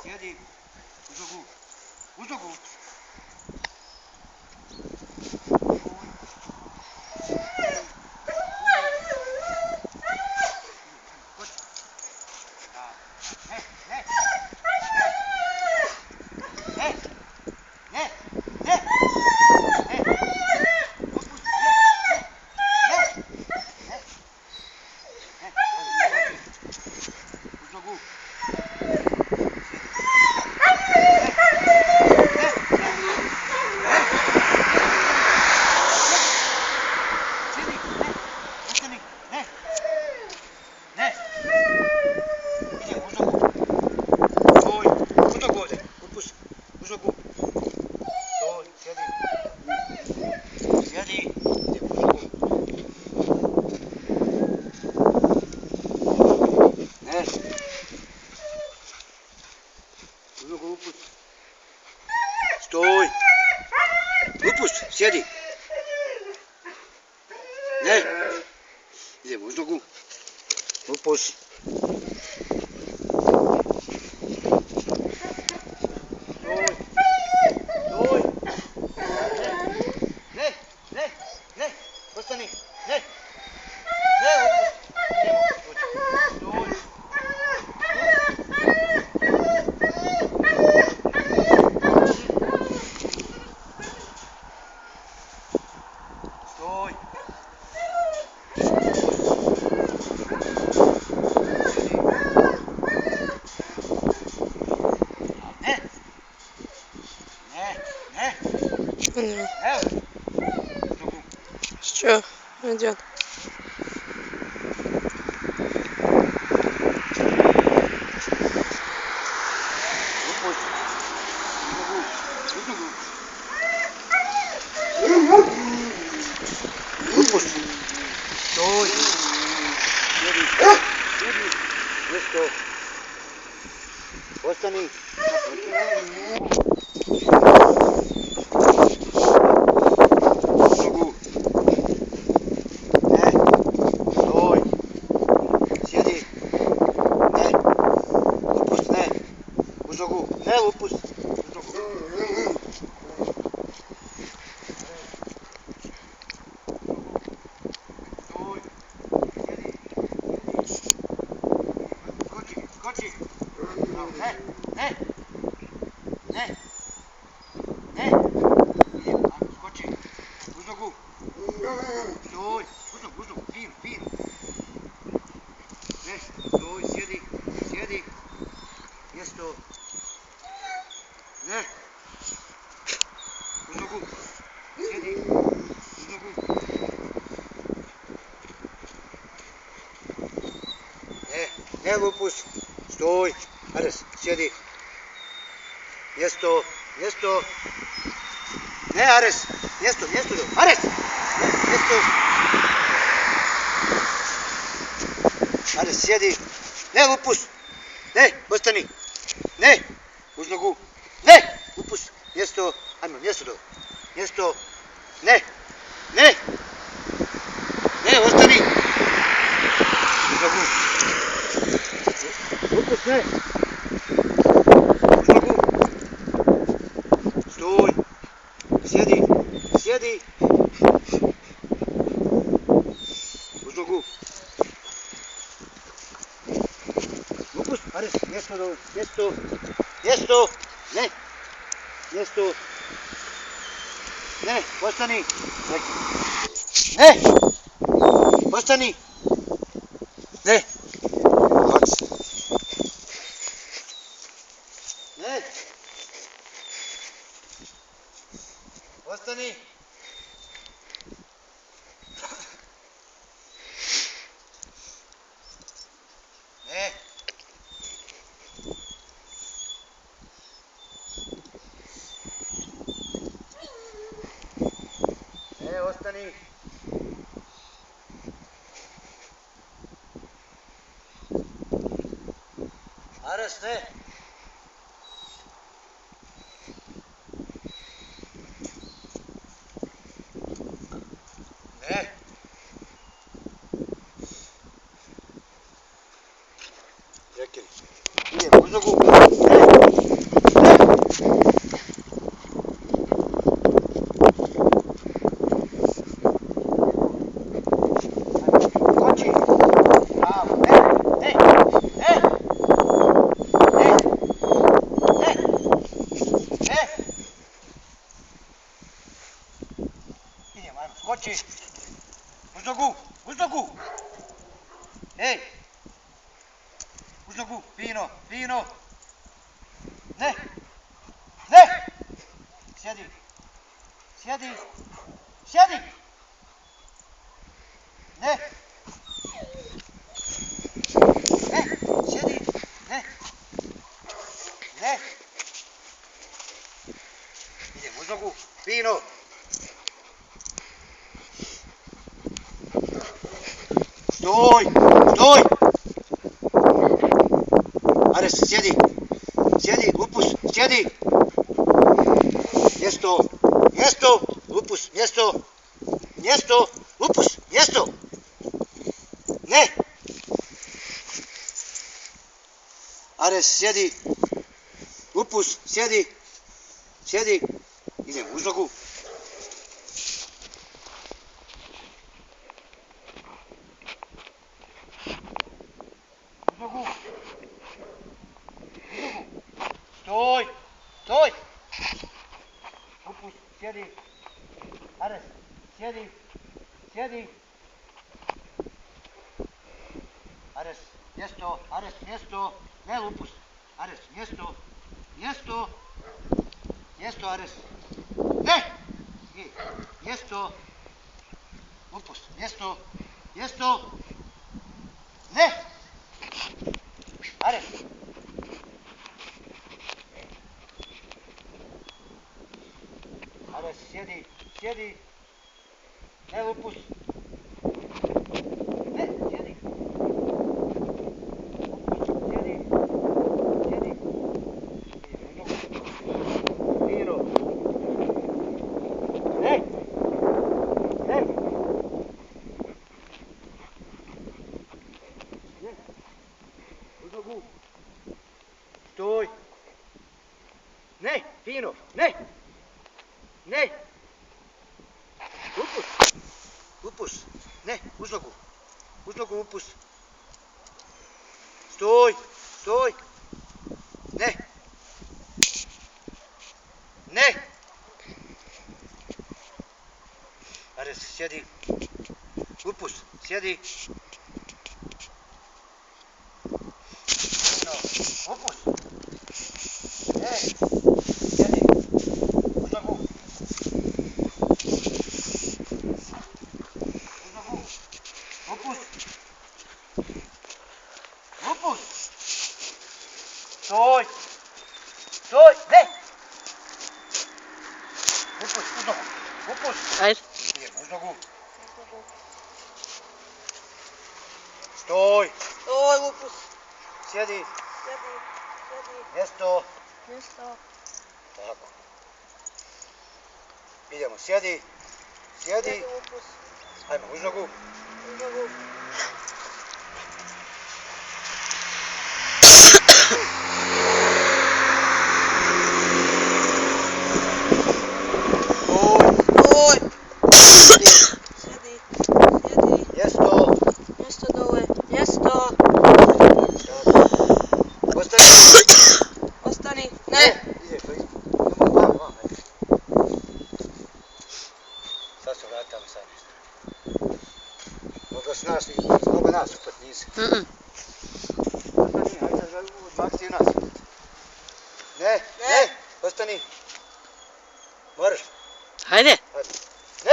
Sjedi. U zogu. Stoj. Upusti, sjedi. Ne. Idemo uz nogu. Upusti. Stoj. Ne. Ostani. Ne. Что идет? Выпусти. Стой. Место. Остани. Ногу. Не. Стой. Сиди. Не. Выпусти. Не. Уж ногу. Не, выпусти. Skoči. Ne. Idemo, ajmo, skoči. Uz nogu. Stoj. Uz nogu. Fin. Ne, stoj, sjedi. Mjesto. Ne. Uz nogu. Sjedi. Uz nogu. Ne lupuš. Stoj. Ajde, sjedi. Mjesto. Ne, Ares. Mjesto. Ares. Mjesto. Ares, sjedi. Ne, lupuš. Ne, ostani. Ne. Uz nogu. Ne. Lupuš. Mjesto. Ajmo, mjesto. Ne. Ne, ostani. Uz nogu. Lupuš, ne. Uz nogu. Stoj. Sjedi. Uz nogu. Lupuš, Ares, mjesto. Ne. Mjesto. Ne, ostani. Ne. Ostani. Ne. Ne. Ostani. Ne. Ne, ostani. Ares, ne. nogu. Ne. Skoči. Bravo. Ne. Ne. Ne. Ne. Ne. Idemo, ajmo, skoči. Uz nogu, uz nogu. Ej. Uz nogu, fino, fino. Ne. Ne. Sjedi. Sjedi. Sjedi. Ne. Ne. Sjedi. Ne. Ne. Idem uz nogu, fino. Stoj, stoj. Ares, sjedi. Sjedi, upus, sjedi. Mjesto, mjesto, upus, mjesto. Mjesto, upus, mjesto. Ne. Ares, sjedi. Upus, sjedi. Sjedi. Idem uz nogu. Uz nogu. Stoj, stoj. Upus, sjedi. Ares, sjedi. Sjedi. Ares, mjesto, Ares, mjesto. Ne upus. Ares, mjesto. Mjesto. Mjesto, Ares. Ne. Mjesto. Upus, mjesto. Mjesto. Ne. Ares. Ares, sjedi, sjedi. Ne upus. Ne, sjedi. Upus, sjedi. Sjedi. Fino. Ne. Ne. Ne. Uz nogu. Stoj. Ne, fino. Ne. Ne. Upus. Upus. Ne, uz nogu. Uz nogu upus. Stoj. Stoj. Ne. Ne. Ares, sjedi. Upus, sjedi. Fino. Upus. Ne. Sjedi. Uz nogu. Uz nogu. Upus. Upus. Stoj. Stoj. Ne. Upus, uz nogu. Upus. Ajde. Idem, uz nogu. Stoj. Stoj, upus. Sjedi. Sjedi. Sjedi. Mjesto. Mjesto. Tako. Idemo, sjedi. Sjedi. Sjedi, upus. Ajmo, uz nogu. Uz nogu. Stoj. Stoj. Sjedi. Sjedi. Mjesto. Mjesto dole. Mjesto. Tako. Ostani. Ostani. Ne. Ide, to ispod. Idemo vam, ajde. Sad se vratamo sad. Mogu nas upad, nisi. Ostani, ajde sad odmakti i nas. Ne, ne, ostani. Moraš. Hajde. Ajde. Ne,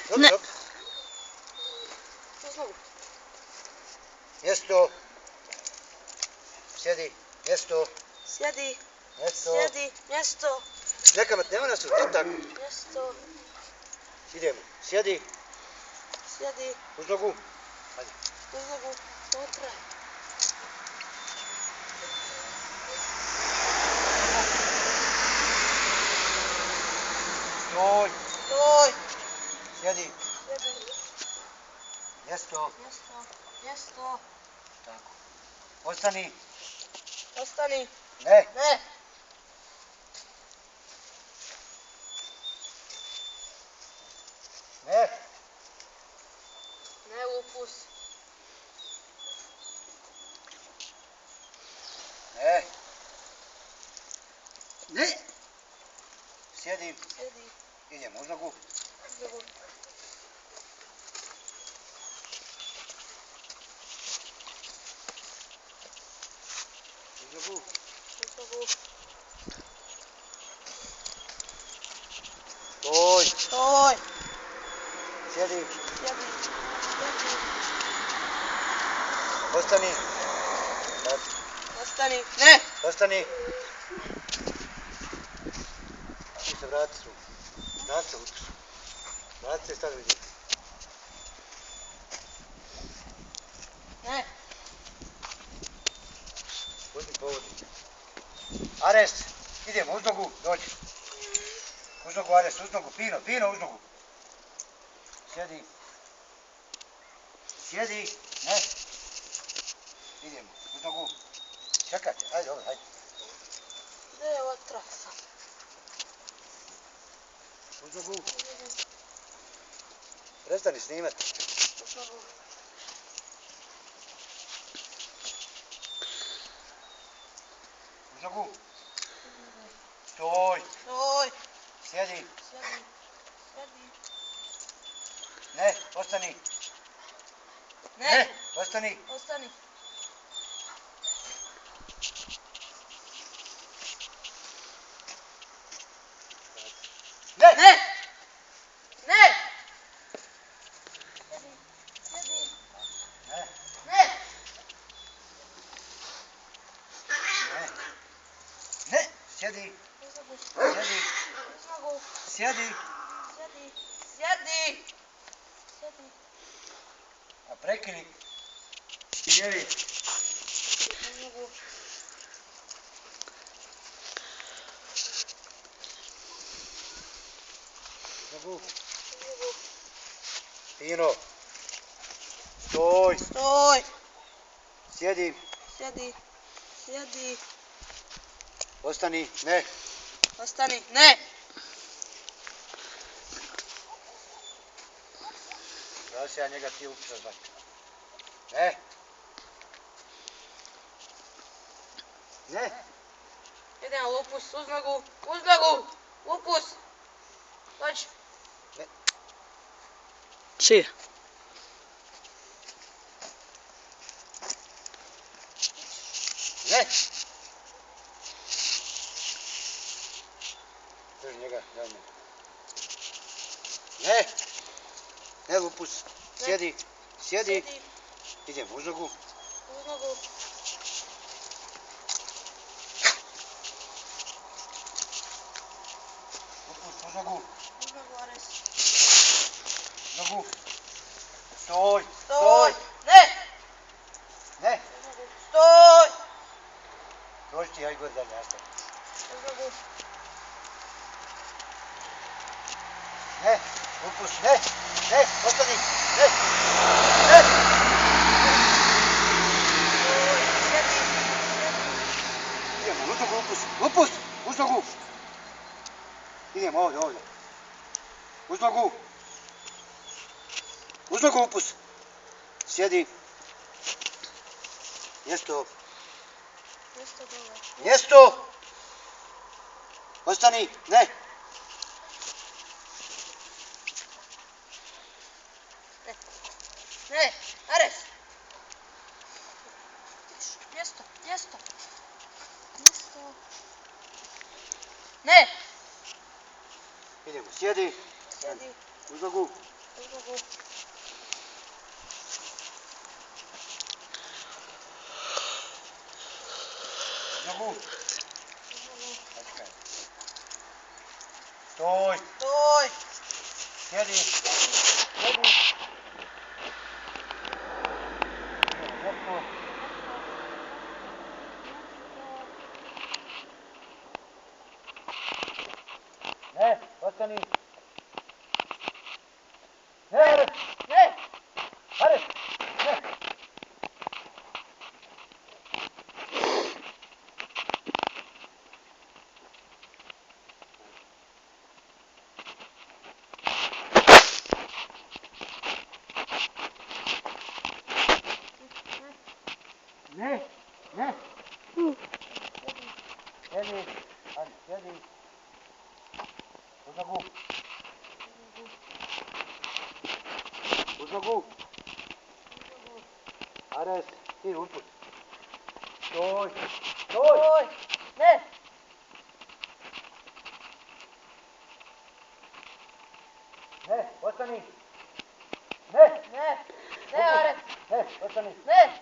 dobro, Ne. dobro. Uz nogu. Mjesto. Sjedi, mjesto, Sjedi. mjesto. Sjedi. Mjesto. Neka nema nas tu, tako. Mjesto. Idemo, sjedi, Sjedi. uz nogu. Ajde. Uz nogu. Unutra. Stoj, Stoj. sjedi, Sjedi. mjesto, Mjesto. Mjesto. tako. Ostani, Ostani. Ne. Ne. Ne. Ne, Lupus. Ne. Ne. Sjedi. Sjedi. Idemo uz nogu. Uz nogu. Uz nogu. Uz nogu. Stoj. Stoj. Sjedi. Sjedi. Sjedi. Ostani. Ostani. Ne. Ostani. Ti se vrati su. Vrati se, Lupus. Vrati se i stavi vidim. Ne. Budi povodni. Arest. Idemo uz nogu. Dođi. Uz nogu, Arest. Uz nogu. Pino. Pino uz nogu. Sjedi. Sjedi. Ne. Idemo. Uz nogu. Čekajte. Ajde, dobro, ajde. Gdje je ova trasa? Uz nogu. Prestani snimati. Uz nogu. Uz nogu. Stoj. Stoj. Sjedi. Sjedi. Sjedi. Ne. Ostani. Ne. Ostani. Ostani. Ne. Ne. Ne. Sjedi. Sjedi. Ne. Ne. Ne. Ne. Sjedi. Uz nogu. Sjedi. Uz nogu. Sjedi. Sjedi. Sjedi. Sjedi. A prekini. Sjevi. Uz nogu. Uz nogu. Uz nogu. Pino. Stoj. Stoj. Sjedi. Sjedi. Sjedi. Ostani. Ne. Ostani. Ne. Da se ja njega ti upisao zvati. Ne. Ne. Idemo, Lupus, uz nogu. Uz nogu. Lupus. Dođi. Sì. Ne. Drži njega, daj me. Ne. Ne, Lupus. Sjedi. Sjedi. Sjedi. Idemo uz nogu. Uz nogu. Lupus, uz nogu. Uz nogu, Ares. Uz nogu. Stoj. Stoj. Ne. Ne. Uz nogu. Stoj. Dođi ti, ja i gore dalje, nastavi. Uz nogu. Ne. Lupus, ne. Ne. Ostani. Ne. Ne. Sjedi. Idemo, uz nogu, Lupus. Lupus, uz nogu. Idemo ovdje, ovdje. Uz nogu. Uz nogu, Lupus. Sjedi. Mjesto. Mjesto dole. Mjesto. Ostani. Ne. Ne. Ares. Mjesto. Mjesto. Mjesto. Ne. Idemo, sjedi. Sjedi. Uz nogu. Uz nogu. Uz nogu. Uz nogu. Čekaj. Stoj. Stoj. Sjedi. Sjedi. Mjesto. Ne, ostani. Ne, Ares. Ne. Ares. Ne. Sjedi. Ajde, sjedi. Uz nogu. Uz nogu. Ares, ti upusti. Stoj. Stoj. Oj, ne, Ne, ostani. Ne. ne, ne, Ares, Ne, ostani. ne.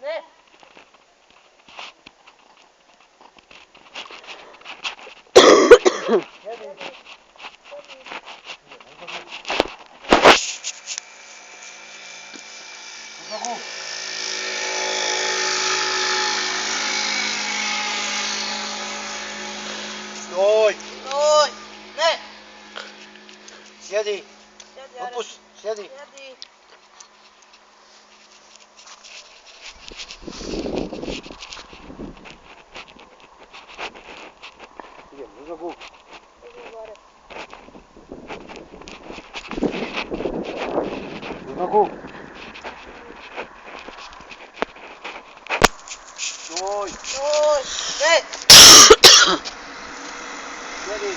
Ne, Sjedi. Uz nogu. Stoj. oj, ne. Sjedi. Sjedi, Ares, Upusti. Sjedi. sjedi. Idem, uz nogu. Uz nogu. Stoj. Oj, ne. Sjedi.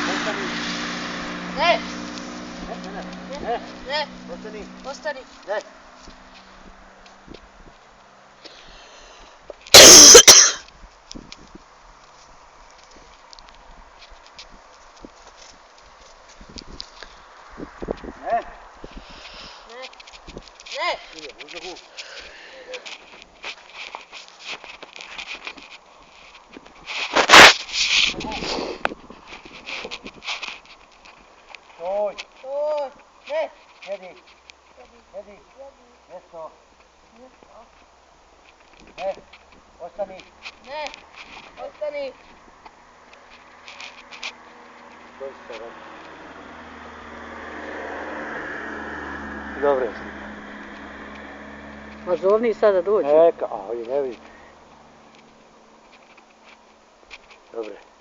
Ostani. Ne, Ne. ne, Ostani. ostani. Ne. Ne. Ne, ne. Idem, uz nogu. Stoj. Oj, ne. Sjedi. Sjedi. Mjesto. Ne. Ostani. Ne, ostani. Dobro je. A zovni sada dođe. Neka, a ovdje ne vidi. Dobre.